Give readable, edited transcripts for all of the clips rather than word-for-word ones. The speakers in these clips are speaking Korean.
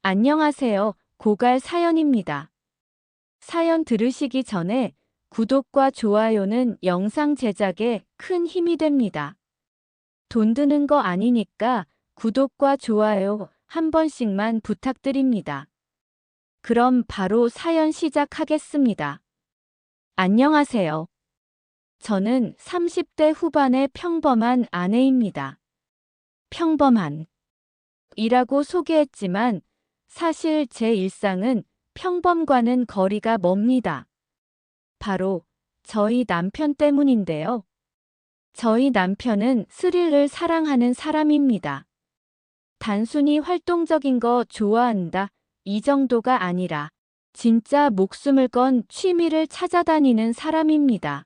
안녕하세요. 고갈 사연입니다. 사연 들으시기 전에 구독과 좋아요는 영상 제작에 큰 힘이 됩니다. 돈 드는 거 아니니까 구독과 좋아요 한 번씩만 부탁드립니다. 그럼 바로 사연 시작하겠습니다. 안녕하세요. 저는 30대 후반의 평범한 아내입니다. 평범한 이라고 소개했지만 사실 제 일상은 평범과는 거리가 멉니다. 바로 저희 남편 때문인데요. 저희 남편은 스릴을 사랑하는 사람입니다. 단순히 활동적인 거 좋아한다, 이 정도가 아니라 진짜 목숨을 건 취미를 찾아다니는 사람입니다.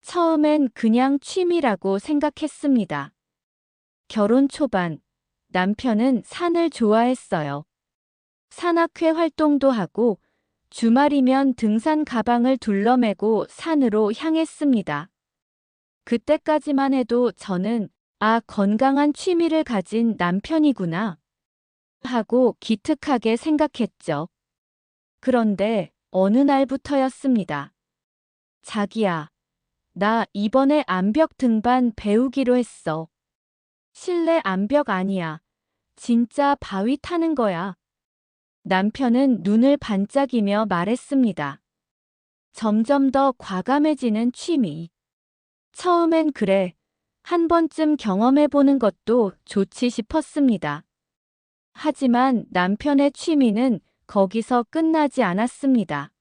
처음엔 그냥 취미라고 생각했습니다. 결혼 초반, 남편은 산을 좋아했어요. 산악회 활동도 하고 주말이면 등산 가방을 둘러매고 산으로 향했습니다. 그때까지만 해도 저는 건강한 취미를 가진 남편이구나 하고 기특하게 생각했죠. 그런데 어느 날부터였습니다. 자기야, 나 이번에 암벽 등반 배우기로 했어. 실내 암벽 아니야. 진짜 바위 타는 거야. 남편은 눈을 반짝이며 말했습니다. 점점 더 과감해지는 취미. 처음엔 그래. 한 번쯤 경험해보는 것도 좋지 싶었습니다. 하지만 남편의 취미는 거기서 끝나지 않았습니다.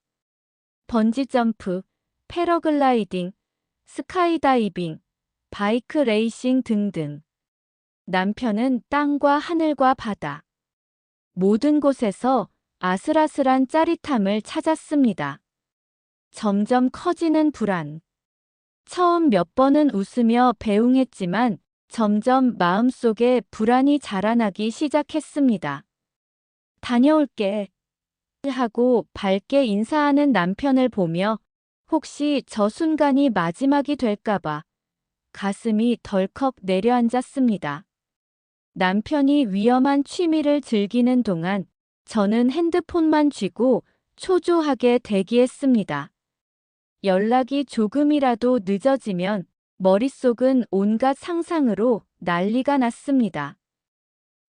번지점프, 패러글라이딩, 스카이다이빙, 바이크 레이싱 등등. 남편은 땅과 하늘과 바다, 모든 곳에서 아슬아슬한 짜릿함을 찾았습니다. 점점 커지는 불안. 처음 몇 번은 웃으며 배웅했지만 점점 마음속에 불안이 자라나기 시작했습니다. 다녀올게 하고 밝게 인사하는 남편을 보며 혹시 저 순간이 마지막이 될까봐 가슴이 덜컥 내려앉았습니다. 남편이 위험한 취미를 즐기는 동안 저는 핸드폰만 쥐고 초조하게 대기했습니다. 연락이 조금이라도 늦어지면 머릿속은 온갖 상상으로 난리가 났습니다.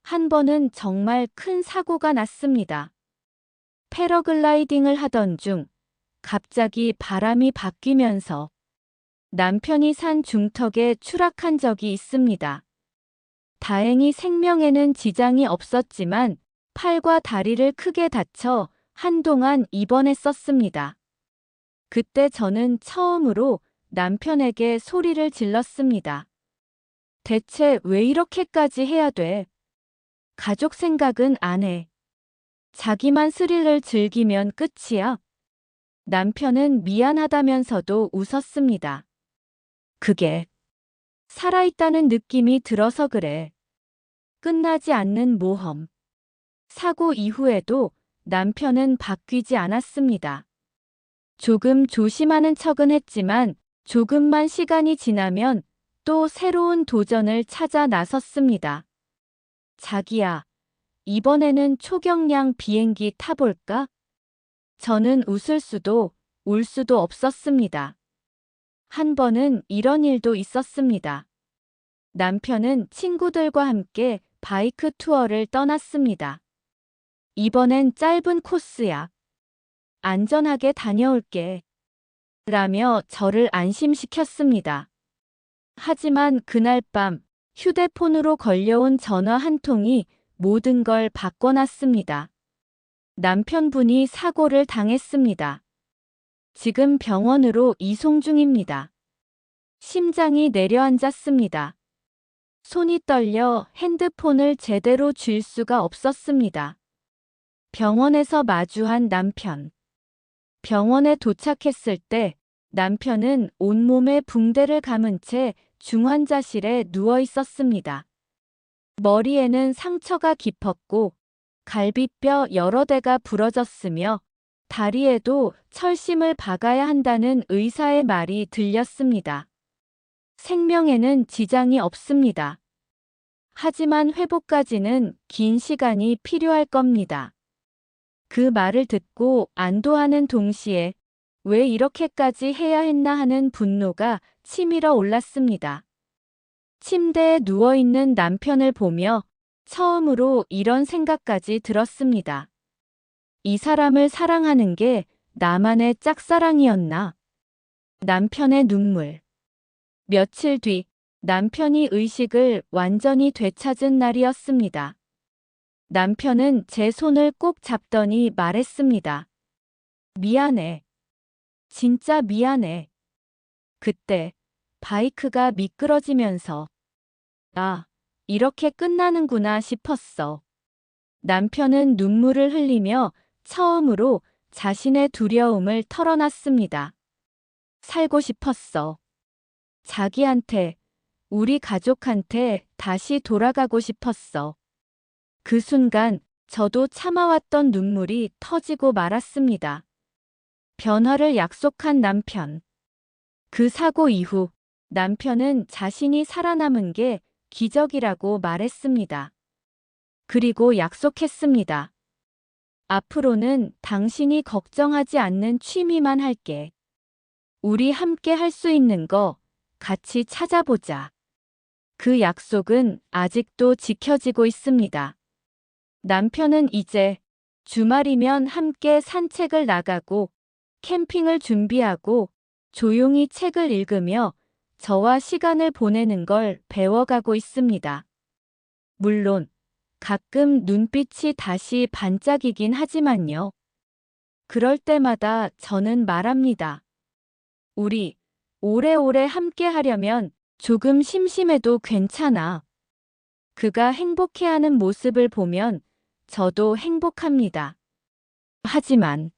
한 번은 정말 큰 사고가 났습니다. 패러글라이딩을 하던 중 갑자기 바람이 바뀌면서 남편이 산 중턱에 추락한 적이 있습니다. 다행히 생명에는 지장이 없었지만 팔과 다리를 크게 다쳐 한동안 입원했었습니다. 그때 저는 처음으로 남편에게 소리를 질렀습니다. 대체 왜 이렇게까지 해야 돼? 가족 생각은 안 해. 자기만 스릴을 즐기면 끝이야. 남편은 미안하다면서도 웃었습니다. 그게 살아있다는 느낌이 들어서 그래. 끝나지 않는 모험. 사고 이후에도 남편은 바뀌지 않았습니다. 조금 조심하는 척은 했지만 조금만 시간이 지나면 또 새로운 도전을 찾아 나섰습니다. 자기야, 이번에는 초경량 비행기 타볼까? 저는 웃을 수도 울 수도 없었습니다. 한 번은 이런 일도 있었습니다. 남편은 친구들과 함께 바이크 투어를 떠났습니다. 이번엔 짧은 코스야. 안전하게 다녀올게. 라며 저를 안심시켰습니다. 하지만 그날 밤 휴대폰으로 걸려온 전화 한 통이 모든 걸 바꿔놨습니다. 남편분이 사고를 당했습니다. 지금 병원으로 이송 중입니다. 심장이 내려앉았습니다. 손이 떨려 핸드폰을 제대로 쥘 수가 없었습니다. 병원에서 마주한 남편. 병원에 도착했을 때 남편은 온몸에 붕대를 감은 채 중환자실에 누워 있었습니다. 머리에는 상처가 깊었고 갈비뼈 여러 대가 부러졌으며 다리에도 철심을 박아야 한다는 의사의 말이 들렸습니다. 생명에는 지장이 없습니다. 하지만 회복까지는 긴 시간이 필요할 겁니다. 그 말을 듣고 안도하는 동시에 왜 이렇게까지 해야 했나 하는 분노가 치밀어 올랐습니다. 침대에 누워있는 남편을 보며 처음으로 이런 생각까지 들었습니다. 이 사람을 사랑하는 게 나만의 짝사랑이었나? 남편의 눈물. 며칠 뒤 남편이 의식을 완전히 되찾은 날이었습니다. 남편은 제 손을 꼭 잡더니 말했습니다. 미안해. 진짜 미안해. 그때 바이크가 미끄러지면서 이렇게 끝나는구나 싶었어. 남편은 눈물을 흘리며 처음으로 자신의 두려움을 털어놨습니다. 살고 싶었어. 자기한테, 우리 가족한테 다시 돌아가고 싶었어. 그 순간 저도 참아왔던 눈물이 터지고 말았습니다. 변화를 약속한 남편. 그 사고 이후 남편은 자신이 살아남은 게 기적이라고 말했습니다. 그리고 약속했습니다. 앞으로는 당신이 걱정하지 않는 취미만 할게. 우리 함께 할 수 있는 거 같이 찾아보자. 그 약속은 아직도 지켜지고 있습니다. 남편은 이제 주말이면 함께 산책을 나가고 캠핑을 준비하고 조용히 책을 읽으며 저와 시간을 보내는 걸 배워가고 있습니다. 물론 가끔 눈빛이 다시 반짝이긴 하지만요. 그럴 때마다 저는 말합니다. 우리 오래오래 함께 하려면 조금 심심해도 괜찮아. 그가 행복해하는 모습을 보면 저도 행복합니다. 하지만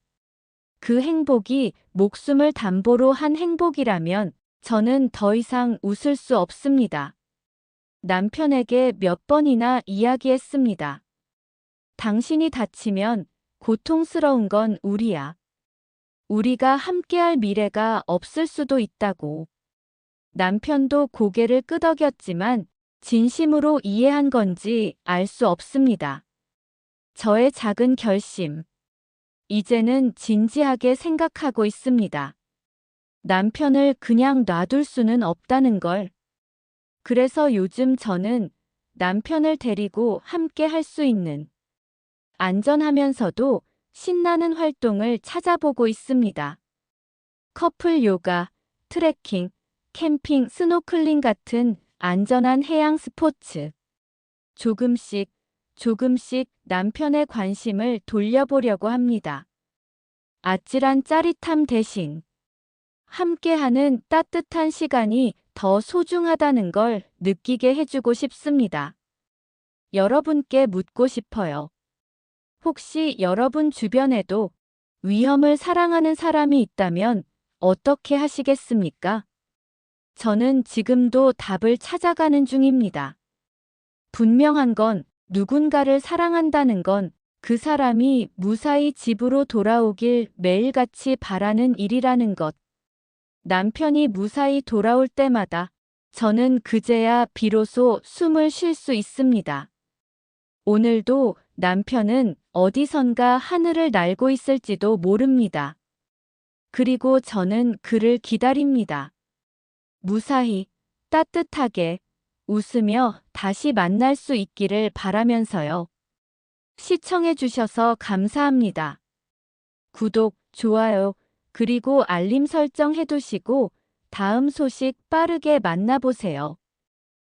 그 행복이 목숨을 담보로 한 행복이라면 저는 더 이상 웃을 수 없습니다. 남편에게 몇 번이나 이야기했습니다. 당신이 다치면 고통스러운 건 우리야. 우리가 함께할 미래가 없을 수도 있다고. 남편도 고개를 끄덕였지만 진심으로 이해한 건지 알 수 없습니다. 저의 작은 결심. 이제는 진지하게 생각하고 있습니다. 남편을 그냥 놔둘 수는 없다는 걸. 그래서 요즘 저는 남편을 데리고 함께 할 수 있는 안전하면서도 신나는 활동을 찾아보고 있습니다. 커플 요가, 트레킹, 캠핑, 스노클링 같은 안전한 해양 스포츠. 조금씩 남편의 관심을 돌려보려고 합니다. 아찔한 짜릿함 대신 함께하는 따뜻한 시간이 더 소중하다는 걸 느끼게 해주고 싶습니다. 여러분께 묻고 싶어요. 혹시 여러분 주변에도 위험을 사랑하는 사람이 있다면 어떻게 하시겠습니까? 저는 지금도 답을 찾아가는 중입니다. 분명한 건 누군가를 사랑한다는 건 그 사람이 무사히 집으로 돌아오길 매일같이 바라는 일이라는 것. 남편이 무사히 돌아올 때마다 저는 그제야 비로소 숨을 쉴 수 있습니다. 오늘도 남편은 어디선가 하늘을 날고 있을지도 모릅니다. 그리고 저는 그를 기다립니다. 무사히, 따뜻하게, 웃으며 다시 만날 수 있기를 바라면서요. 시청해주셔서 감사합니다. 구독, 좋아요, 그리고 알림 설정 해두시고 다음 소식 빠르게 만나보세요.